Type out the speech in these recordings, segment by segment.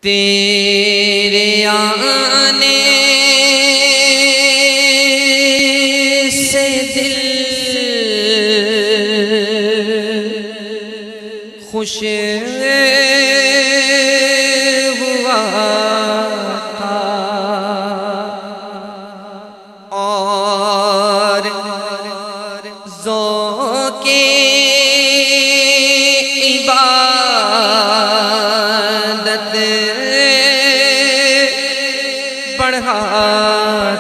تیرے آنے سے دل خوش ہوا تھا اور ذوق عبادت بڑھا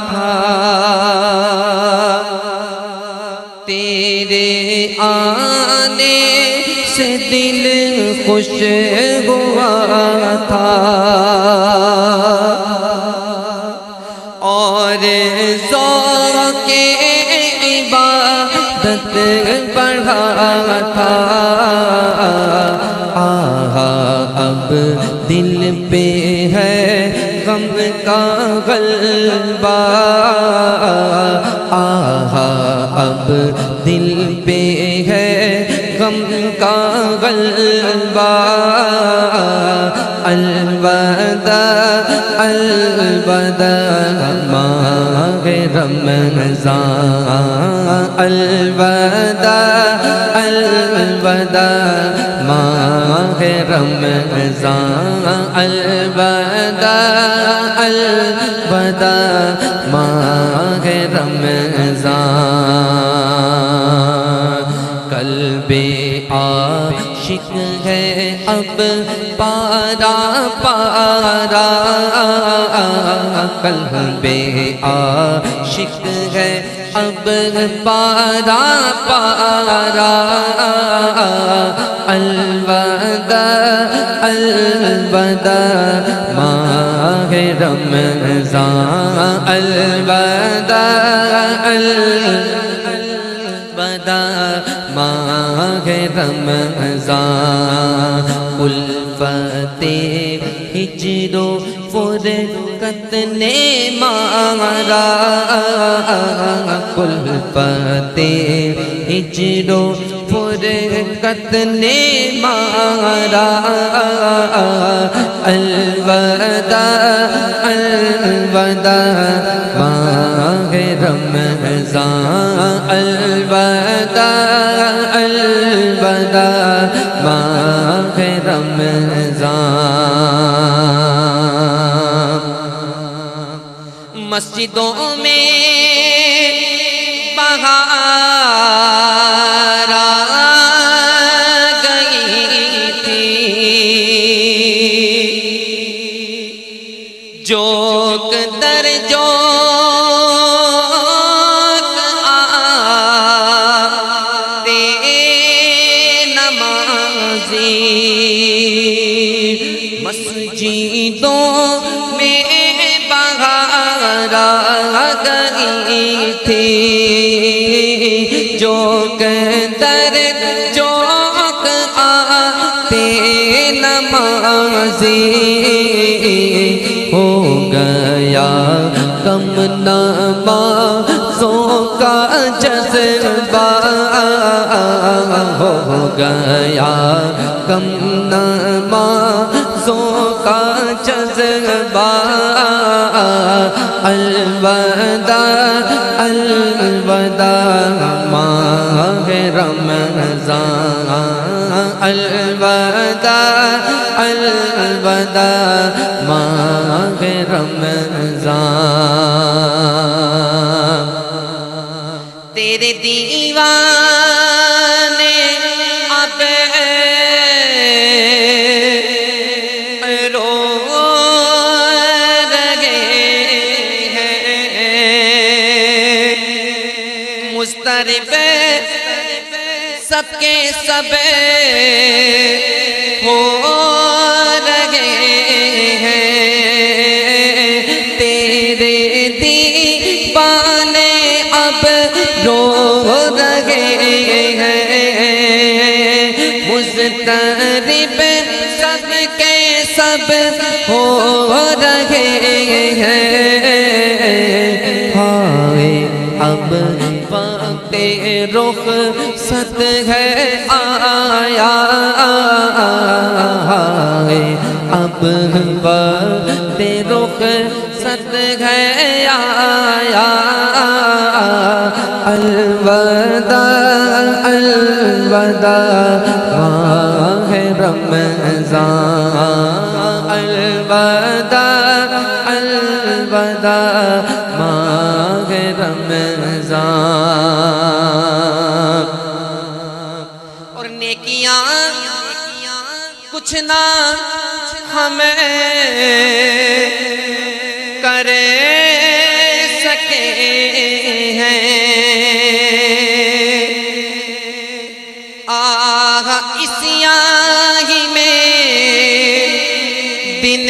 تھا تیرے آنے سے دل خوش ہوا تھا اور ذوق عبادت بڑھا تھا اب دل پہ ہے غم کا غلبہ اب دل پہ ہے غم کا غلبہ الوداع الوداع ماہ رمضان الوداع الوداع ماہ رمضان الوداع الوداع ماہ رمضان قلب عاشق ہے اب پارا پارا قلب عاشق ہے اب پارا پارا الوداع الوداع ماہ رمضان الوداع الوداع ماہ رمضان الفت ہجر و فرقت نے مارا الفت ہجر و فرقت نے مارا الوداع الوداع ماہ رمضان الوداع الوداع ماہ رمضان مسجدوں میں بہار آ گئی تھی جوک در جوک آتے نمازی مسجدوں میں بہار آ گئی تھی جوک در جوک آتے نمازی ہو گیا کم نمازوں کا جذبہ ہو گیا کم نمازوں کا جذبہ الوداع الوداع ماہ رمضان الوداع الوداع ماہ رمضان تیرے دیوانے اب رو رہے ہیں مضطرب سب کے سب ہو رہے ہیں تیرے دیوانے اب رو رہے ہیں مضطرب سب کے سب ہو رہے ہیں ہائے اب وقت رخ ست ہے آیا اب وقت رخصت ہے آیا الوداع الوداع ماہ رمضان الوداع الوداع ماہ رمضان اور نیکیاں کچھ نہ ہمیں کرے سکے ہیں آہ اسیاں ہی میں دن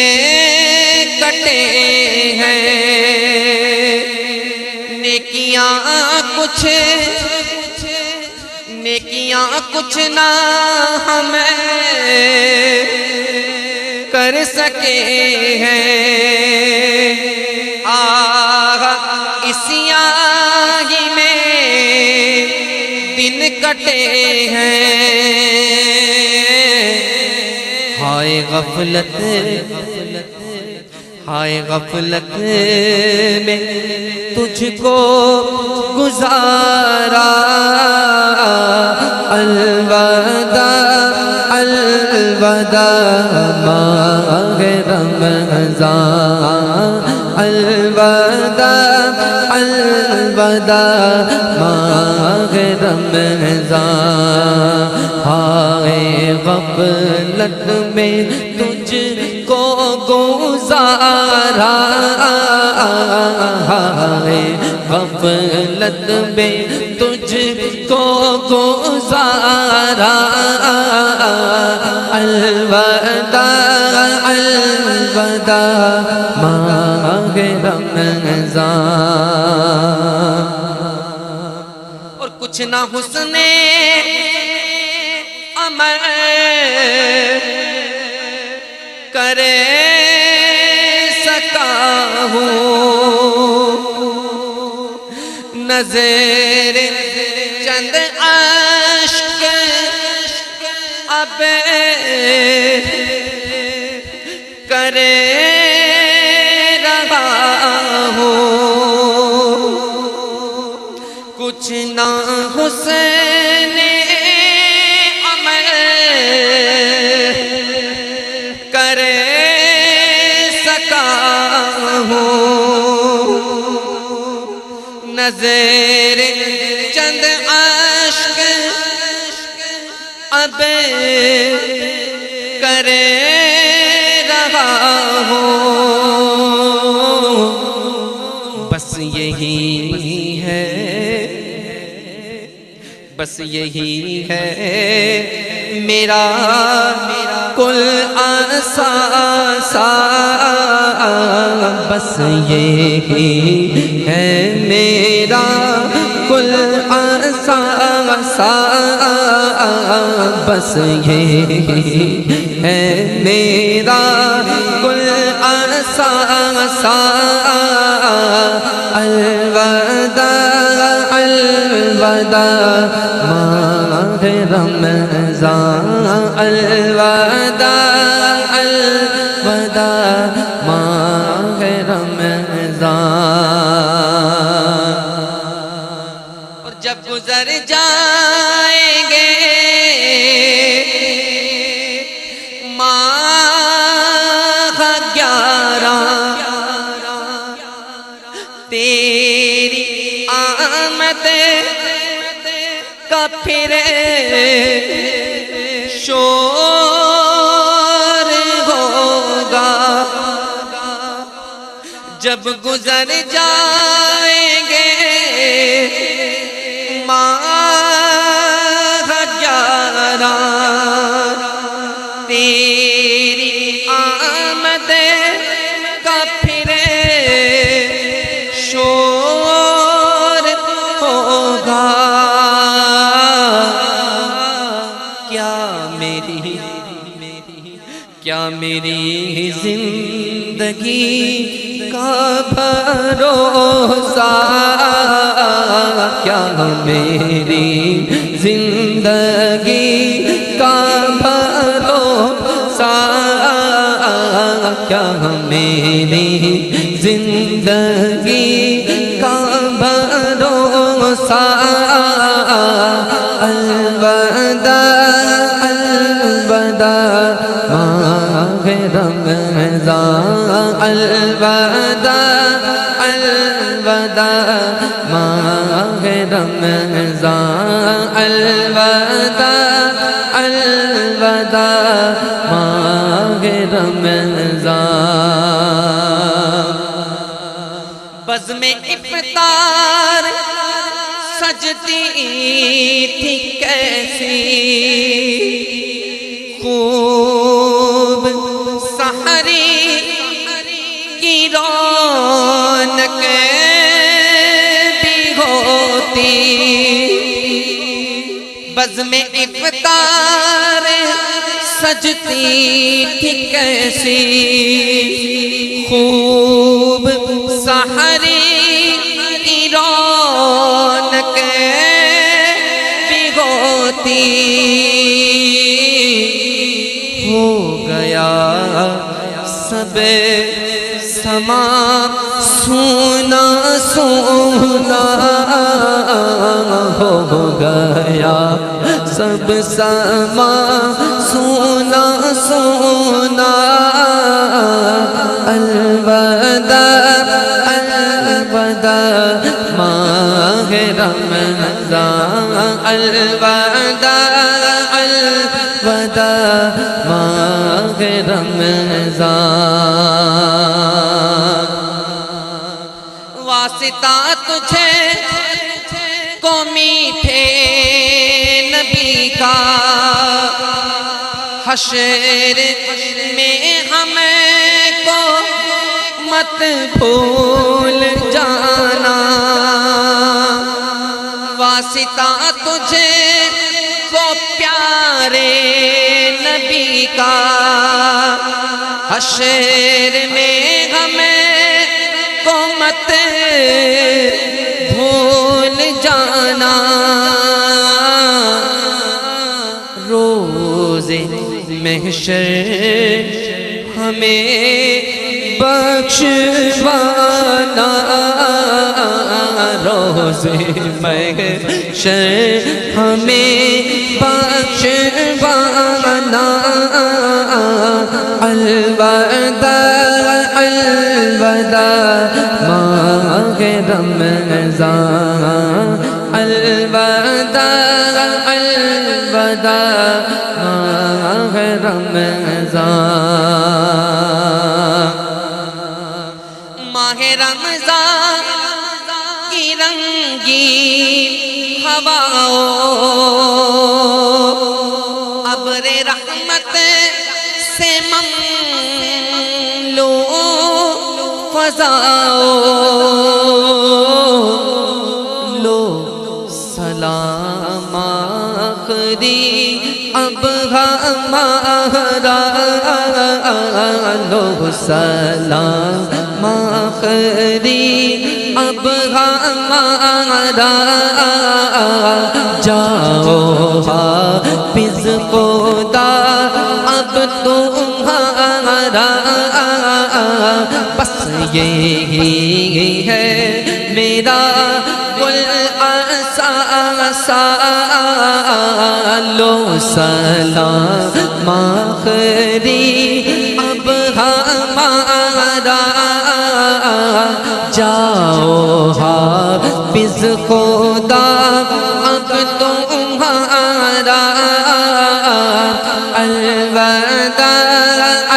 کٹے ہیں نیکیاں کچھ نہ ہمیں کر سکے ہیں آہ اسیاں ہی میں دن کٹے ہیں ہائے غفلت ہائے غفلت میں تجھ کو گزارا الوداع الوداع ماہ رمضان الوداع الوداع ماہ رمضان ہائے غفلت میں تجھ کو گزارا ہائے غفلت میں تجھ کو گزارا الوداع الوداع ماہ رمضان اور کچھ نہ حسن عمل کرے سکا ہوں نظر چند اشک اب کرے رہا ہوں کچھ نہ حسن عمل کرے سکا ہوں نظر چند اشک اب کرے رہا ہوں بس یہی ہے بس یہی ہے میرا کل اساسا بس یہی ہے میرا کل اساسا بس یہی ہے میرا کل اساسا الوداع الوداع ماہ رمضان الوداع الوداع ماہ رمضان اور جب گزر جائیں گے ماہ 11 تیری آمد کا پھر شور ہوگا جب گزر جائیں گے ماہ 11 تیری آمد کا پھر شور ہوگا کیا میری زندگی کا بھروسہ کیا میری زندگی کا بھروسہ کیا میری زندگی کا بھروسہ الوداع الوداع ماہ رمضان الوداع الوداع ماہ رمضان الوداع الوداع ماہ رمضان بزم افطار سجتی تھی کیسی خوب سحری کی رونق بھی ہوتی بزم افطار سجتی تھی کیسی خوب سحری کی رونق بھی ہوتی ہو گیا سب سما سونا سونا ہو گیا سب سما سونا سونا الوداع الوداع ماہ رمضان الوداع الوداع ماہ رمضان واسطہ تجھے کو میٹھے نبی کا حشر میں ہمیں کو مت بھول جانا واسطہ تجھے کو پیارے نبی کا حشر میں ہمیں کو مت بھول جانا روز محشر ہمیں بخشوانا روز محشر ہمیں بخشوانا الوداع الوداع ماہ رمضان الوداع الوداع ماہ رمضان ماہ رمضان کی رنگین ہواؤں ابر رحمت سے مملو فضاؤں لو سلام آخری اب ہمارا لو سلام آخری اب ہمارا جاؤ حافظ خدا اب تمہارا بس یہی ہے میرا کل آسا لو سلام آخری اب ہمارا جاؤ حافظ خدا اب تمہارا الوداع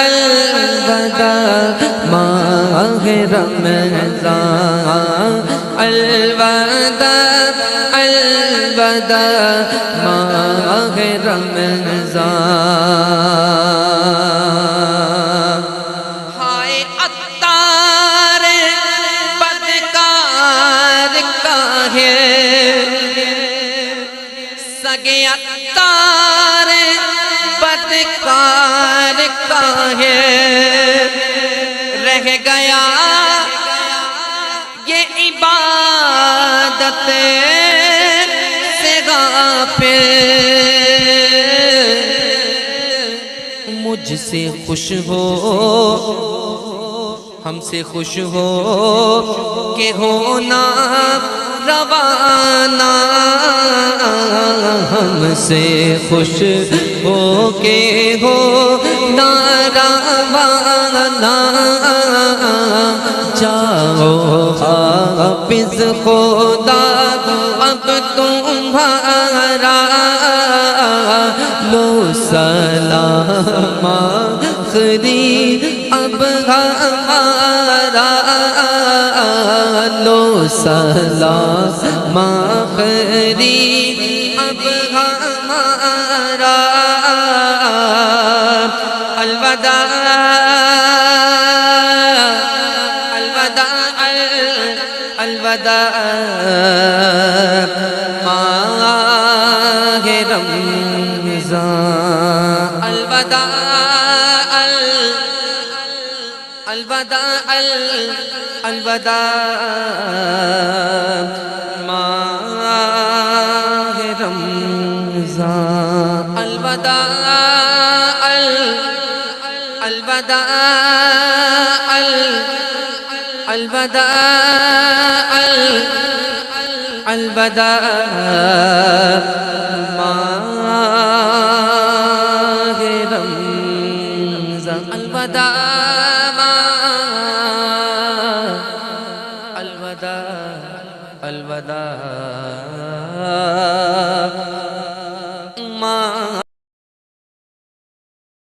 الوداع ماہ رمضان الوداع الوداع ماہ رمضان ہائے عطار بدکار کا ہے سگے عطار بدکار کا ہے رہ گیا یہ عبادت سے غافل مجھ سے خوش ہو ہم سے خوش ہو کہ ہونا روانہ ہم سے خوش ہو کے ہونا روانہ جاؤ حافظ خدا اب تمہارا لو سلام آخری اب ہمارا لو سلام آخری اب ہمارا الوداع الوداع الوداع ماہ رمضان الوداع الوداع الوداع ماہ رمضان الوداع الوداع الوداع الوداع ماہ رمضان الوداع الوداع الوداع